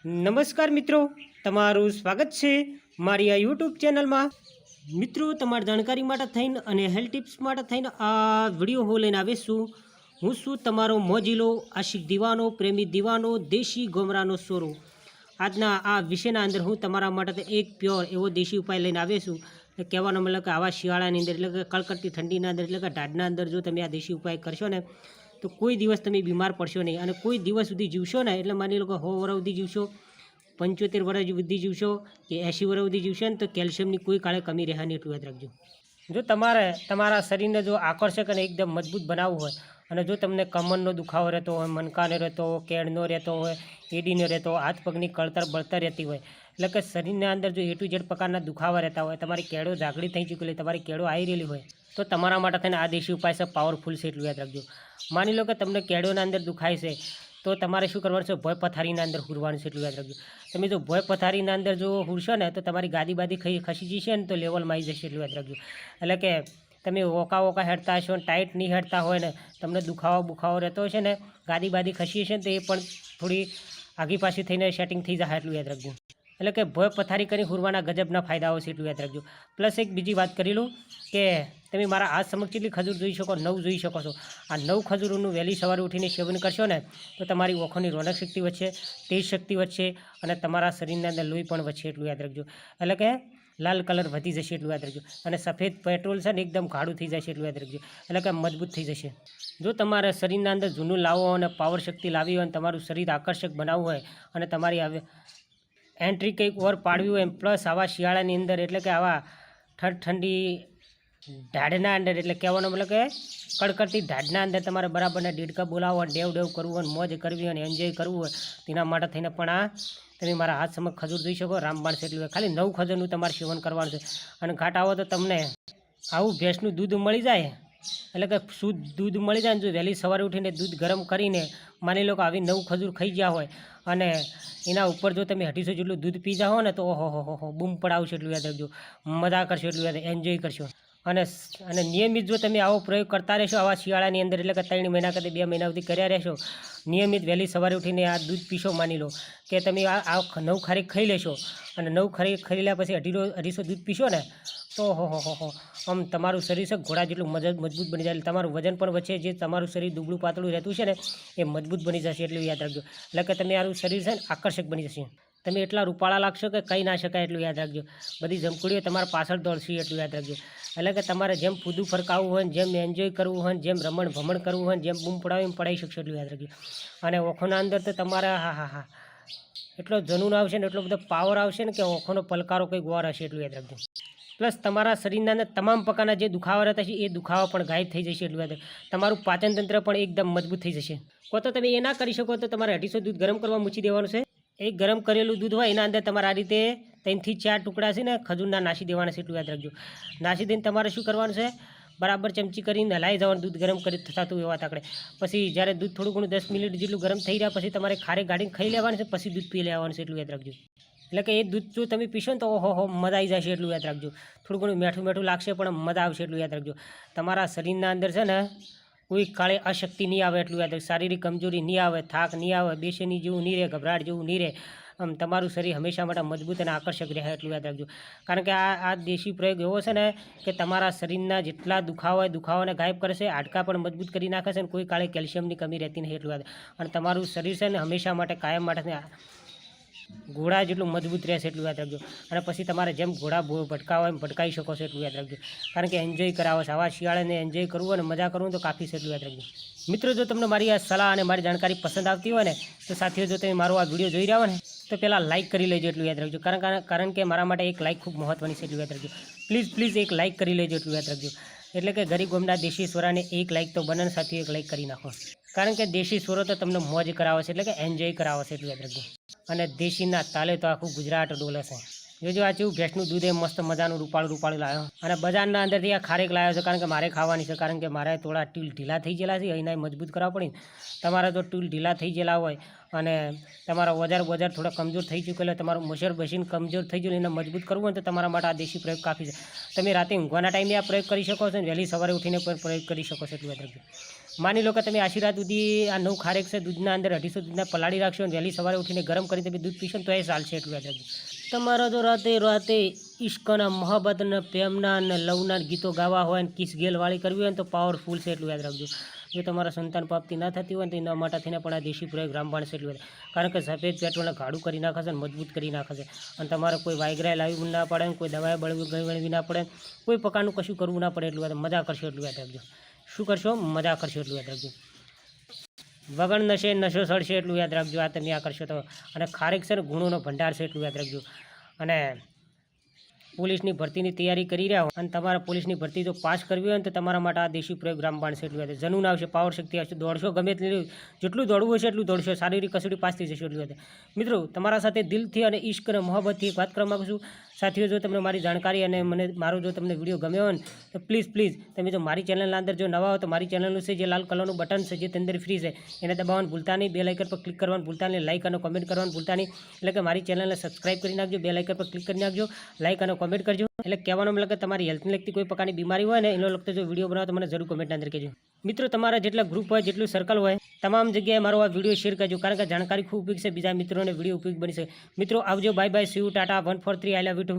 નમસ્કાર મિત્રો, તમારું સ્વાગત છે મારી આ યુટ્યુબ ચેનલમાં। મિત્રો, તમારી જાણકારી માટે થઈને અને હેલ્થ ટિપ્સ માટે થઈને આ વિડીયો હું લઈને આવીશું। હું છું તમારો મોજીલો આશિક દીવાનો, પ્રેમી દીવાનો, દેશી ગોમરાનો સોરો। આજના આ વિષયના અંદર હું તમારા માટે એક પ્યોર એવો દેશી ઉપાય લઈને આવીશું। કહેવાનો મતલબ કે આવા શિયાળાની અંદર એટલે કે કડકડતી ઠંડીના અંદર એટલે કે ઢાઢના અંદર જો તમે આ દેશી ઉપાય કરશો ને તો કોઈ દિવસ તમે બીમાર પડશો નહીં અને કોઈ દિવસ સુધી જીવશો ને એટલે માની લો કે 100 વર્ષ સુધી જીવશો, 75 વર્ષ સુધી જીવશો કે 80 વર્ષ સુધી જીવશો ને તો કેલ્શિયમની કોઈ કાળે કમી રહેવાની એટલું યાદ રાખજો। જો તમારે તમારા શરીરને જો આકર્ષક અને એકદમ મજબૂત બનાવવું હોય અને જો તમને કમરનો દુખાવો રહેતો હોય, મણકાનો રહેતો હોય, કેળનો રહેતો હોય, એડીનો રહેતો હોય, હાથ પગની કળતર બળતર રહેતી હોય એટલે કે શરીરના અંદર જો A to Z પ્રકારના દુખાવા રહેતા હોય, તમારી કેળો ઝાકડી થઈ ચૂકેલી, તમારી કેળો આવી રહેલી હોય તો તમારા માટે થઈને આ દેશી ઉપાય છે પાવરફુલ છે એટલું યાદ રાખજો। માની લો કે તમને કેળોના અંદર દુખાય છે તો તમારે શું કરવાનું છે, ભોય પથારીના અંદર હુરવાનું છે એટલું યાદ રાખજો। તમે જો ભોય પથારીના અંદર જો હુરશો ને તો તમારી ગાદી બાદી ખસી જશે ને તો લેવલમાં આવી જશે એટલું યાદ રાખજો। એટલે કે તમે ઓકા હેડતા હશો ને ટાઈટ નહીં હેડતા હોય ને તમને દુખાવો રહેતો હશે ને ગાદી બાદી ખસી હશે ને તો એ પણ થોડી આગી પાછી થઈને સેટિંગ થઈ જાય એટલું યાદ રાખજો। એટલે કે ભોય પથારી કરી હુરવાના ગજબના ફાયદાઓ છે એટલું યાદ રાખજો। પ્લસ એક બીજી વાત કરી લઉં કે તમે મારા હાથ સમક્ષ જેટલી ખજૂર જોઈ શકો, 9 જોઈ શકો છો। આ 9 ખજૂરોનું વહેલી સવારે ઉઠીને સેવન કરશો ને તો તમારી ઓખોની રોનક શક્તિ વધશે, તેજ શક્તિ વધશે અને તમારા શરીરના અંદર લોહી પણ વધશે એટલું યાદ રાખજો। એટલે કે લાલ કલર વધી જશે એટલું યાદ રાખજો અને સફેદ પેટ્રોલ છે ને એકદમ ગાઢું થઈ જશે એટલું યાદ રાખજો। એટલે કે મજબૂત થઈ જશે। જો તમારે શરીરના અંદર જૂનું લાવવો અને પાવર શક્તિ લાવી હોય અને તમારું શરીર આકર્ષક બનાવવું હોય અને તમારી એન્ટ્રી કંઈક ઓર પાડવી હોય પ્લસ આવા શિયાળાની અંદર એટલે કે આવા ઠંડી ઢાઢના અંદર એટલે કહેવાનો મતલબ કે કડકડતી ઢાઢના અંદર તમારે બરાબરના દેડકા બોલાવો, ડેવ કરવું હોય, મોજ કરવી હોય અને એન્જોય કરવું હોય તેના માટે થઈને પણ આ તમે મારા હાથ સમક્ષ ખજૂર જોઈ શકો, રામબાણ છે એટલું ખાલી 9 ખજૂરનું તમારે સેવન કરવાનું છે। અને ઘાટ આવો તો તમને આવું ભેંસનું દૂધ મળી જાય એટલે કે શુદ્ધ દૂધ મળી જાય ને જો વહેલી સવારે ઉઠીને દૂધ ગરમ કરીને માની લો કે આવી 9 ખજૂર ખાઈ ગયા હોય અને એના ઉપર જો તમે 250 જેટલું દૂધ પી જાઓ ને તો ઓહો બૂમ પડાવશે એટલું યાદ રાખજો, મજા કરશો એટલું યાદ, એન્જોય કરશો। અને નિયમિત જો તમે આવો પ્રયોગ કરતા રહેશો આવા શિયાળાની અંદર એટલે કે 3 મહિના કે 2 મહિના સુધી કર્યા રહેશો, નિયમિત વહેલી સવારે ઉઠીને આ દૂધ પીશો, માની લો કે તમે આ 9 ખારીક ખાઈ લેશો અને 9 ખારીક ખાઈ લ્યા પછી 250 દૂધ પીશો ને તો હો આમ તમારું શરીર છે ઘોડા જેટલું મજબૂત બની જાય, તમારું વજન પણ વધશે, જે તમારું શરીર દુબળું પાતળું રહેતું છે ને એ મજબૂત બની જશે એટલું યાદ રાખજો। એટલે કે તમે આરું શરીર છે ને આકર્ષક બની જશે, તમે એટલા રૂપાળા લાગશો કે કંઈ ના શકાય એટલું યાદ રાખજો। બધી જમકુડીઓ તમારા પાછળ દોડશે એટલું યાદ રાખજો। એટલે કે તમારે જેમ કૂદું ફરકાવવું હોય ને, જેમ એન્જોય કરવું હોય ને, જેમ રમણ ભમણ કરવું હોય ને, જેમ બૂમ પડાવી પડાવી શકશો એટલું યાદ રાખજો। અને ઓખોના અંદર તો તમારા હા એટલો જનૂન આવશે ને એટલો બધો પાવર આવશે ને કે ઓખોનો પલકારો કંઈક વાર હશે એટલું યાદ રાખજો। પ્લસ તમારા શરીરના અંદર તમામ પ્રકારના જે દુખાવા રહેતા છે એ દુખાવા પણ ગાયબ થઈ જશે એટલું યાદ રાખજો। તમારું પાચન તંત્ર પણ એકદમ મજબૂત થઈ જશે। કો તો તમે એ ના કરી શકો તો તમારે 250 દૂધ ગરમ કરવા મૂકી દેવાનું છે। એક ગરમ કરેલું દૂધ હોય એના અંદર તમારે આ રીતે 3 થી 4 ટુકડા છે ને ખજૂરના નાસી દેવાના છે એટલું યાદ રાખજો। નાસી દઈને તમારે શું કરવાનું છે, બરાબર ચમચી કરીને હલાવી જવાનું દૂધ ગરમ કરી થતું એવા તાકડે। પછી જ્યારે દૂધ થોડું ઘણું 10 મિનિટ જેટલું ગરમ થઈ રહ્યા પછી તમારે ખારે ગાડીને ખાઈ લેવાનું છે, પછી દૂધ પી લેવાનું છે એટલું યાદ રાખજો। એટલે કે એ દૂધ જો તમે પીશો ને તો ઓહો મજા આવી જશે એટલું યાદ રાખજો। થોડું ઘણું મીઠું લાગશે પણ મજા આવશે એટલું યાદ રાખજો। તમારા શરીરના અંદર છે ને કોઈ કાળે અશક્તિ નહીં આવે એટલું યાદ રાખજો, શારીરિક કમજોરી નહીં આવે, થાક નહીં આવે, બેચેની જેવું નહીં રહે, ગભરાટ જેવું નહીં રહે, આમ તમારું શરીર હંમેશા માટે મજબૂત અને આકર્ષક રહે એટલું યાદ રાખજો। કારણ કે આ દેશી પ્રયોગ એવો છે ને કે તમારા શરીરના જેટલા દુખાવાને ગાયબ કરશે, હાડકાં પણ મજબૂત કરી નાખે છે અને કોઈ કાળે કેલ્શિયમની કમી રહેતી નહીં એટલું યાદ। અને તમારું શરીર છે ને હંમેશા માટે કાયમ માટે ઘોડા જેટલું મજબૂત રહેશે એટલું યાદ રાખજો। અને પછી તમારે જેમ ઘોડા ભટકાવા હોય એમ ભટકાઈ શકો છો એટલું યાદ રાખજો। કારણ કે એન્જોય કરાવો છે, આવા શિયાળાને એન્જોય કરવું અને મજા કરવું તો કાફી છે એટલું યાદ રાખજો। મિત્રો, જો તમને મારી આ સલાહ અને મારી જાણકારી પસંદ આવતી હોય ને તો સાથીઓ જો તમે મારો આ વિડીયો જોઈ રહ્યા હોય ને તો પહેલાં લાઇક કરી લેજો એટલું યાદ રાખજો। કારણ કે મારા માટે એક લાઇક ખૂબ મહત્ત્વની છે એટલું યાદ રાખજો। પ્લીઝ એક લાઇક કરી લેજો એટલું યાદ રાખજો। એટલે કે ગરીબ ગોમડા દેશી સોરાને એક લાઇક તો બને, સાથીઓ એક લાઇક કરી નાખો। કારણ કે દેશી સોરો તો તમને મોજ કરાવે છે એટલે કે એન્જોય કરાવે છે એટલું યાદ રાખજો। અને દેશીના તાલે તો આખું ગુજરાત ડોલે છે। જોજો આ જેવું ભેંસનું દૂધ એ મસ્ત મજાનું રૂપાળું લાવ્યો અને બજારના અંદરથી આ ખારેક લાવ્યો છે કારણ કે મારે ખાવાની છે। કારણ કે મારે થોડા ટીલ ઢીલા થઈ ગયેલા છે, અહીંના મજબૂત કરવા પડી। તમારે તો ટીલ ઢીલા થઈ ગયેલા હોય અને તમારા બજાર થોડા કમજોર થઈ ચૂકેલો, તમારું મસર બસીને કમજોર થઈ ગયું, એને મજબૂત કરવું હોય તો તમારા માટે આ દેશી પ્રયોગ કાફી છે। તમે રાતે ઊંઘવાના ટાઈમે આ પ્રયોગ કરી શકો છો અને વહેલી સવારે ઉઠીને પણ પ્રયોગ કરી શકો છો એટલું યાદ રાખજો। માની લો કે તમે આશી રાત સુધી આ નવું ખારેક છે દૂધના અંદર 250 દૂધના પલાળી રાખશો અને વહેલી સવારે ઉઠીને ગરમ કરીને તમે દૂધ પીશો ને તો એ ચાલશે. એટલું યાદ રાખજો. તમારા જો રાતે રાતે ઇશ્કના મોહબ્બતના પ્રેમના અને લવના ગીતો ગાવા હોય ને કિસ ગેલવાળી કરવી હોય ને તો પાવરફુલ છે. એટલું યાદ રાખજો. જો તમારા સંતાન પ્રાપ્તિ ના થતી હોય ને તો એના માટે થઈને પણ આ દેશી પ્રયોગ રામબાણ છે. એટલું કારણ કે સફેદ પેટ્રોલને ગાઢું કરી નાખે છે અને મજબૂત કરી નાખે છે. અને તમારે કોઈ વાયગ્રાય લાવવી ના પડે, કોઈ દવાએ બળવી ના પડે, કોઈ પ્રકારનું કશું કરવું ના પડે. એટલું યાદ મજા કરશો. એટલું યાદ રાખજો. શું કરશો? મજા કરશો. એટલું યાદ રાખજો. વગર નશે નશો સડશે. એટલું યાદ રાખજો. આ તમે આ કરશો તો. અને ખારેક છે ને ગુણોનો ભંડાર છે. એટલું યાદ રાખજો. અને પોલીસની ભરતીની તૈયારી કરી રહ્યા હો અને તમારા પોલીસની ભરતી જો પાસ કરવી હોય ને તો તમારા માટે આ દેશી પ્રયોગ રામબાણ છે. એટલું યાદ. જનૂન આવશે, પાવર શક્તિ આવશે, દોડશો. ગમે તેટલું જેટલું દોડવું હશે એટલું દોડશો. શારીરિક કસોટી પાસ થઈ જશે. એટલું યાદ. મિત્રો તમારા સાથે દિલથી અને ઈશ્ક અને મોહબ્બતથી વાત કરવા માગું છું. સાથીઓ, જો તમને મારી જાણકારી અને મારો જો તમને વિડીયો ગમ્યો હોય ને તો પ્લીઝ તમે જો મારી ચેનલના અંદર જો નવા હો તો મારી ચેનલનું છે જે લાલ કલરનું બટન છે જે અંદર ફ્રી છે એને દબાવવાનું ભૂલતા નહીં. બે લાઇકન પર ક્લિક કરવાનું ભૂલતા નહીં. લાઇક અને કોમેન્ટ કરવાનું ભૂલતા નહીં. એટલે કે મારી ચેનલને સબસ્ક્રાઇબ કરી નાખજો. બે લાઇકન પર ક્લિક કરી નાખજો. લાઇક અને કોમેન્ટ કરજો. એટલે કહેવાનો મતલબ કે તમારી હેલ્થને લગતી કોઈ પ્રકારની બીમારી હોય ને એનો લગતો જો વિડીયો બનાવો તો મને જરૂર કોમેન્ટના અંદર કહેજો. મિત્રો તમારા જેટલા ગ્રુપ હોય, જેટલું સર્કલ હોય, તમામ જગ્યાએ મારો આ વિડીયો શેર કરજો. કારણ કે જાણકારી ખૂબ ઉપયોગી છે. બીજા મિત્રોને વિડીયો ઉપયોગી બની છે. મિત્રો આવજો. Bye bye. See you. Tata. 143. I love you two.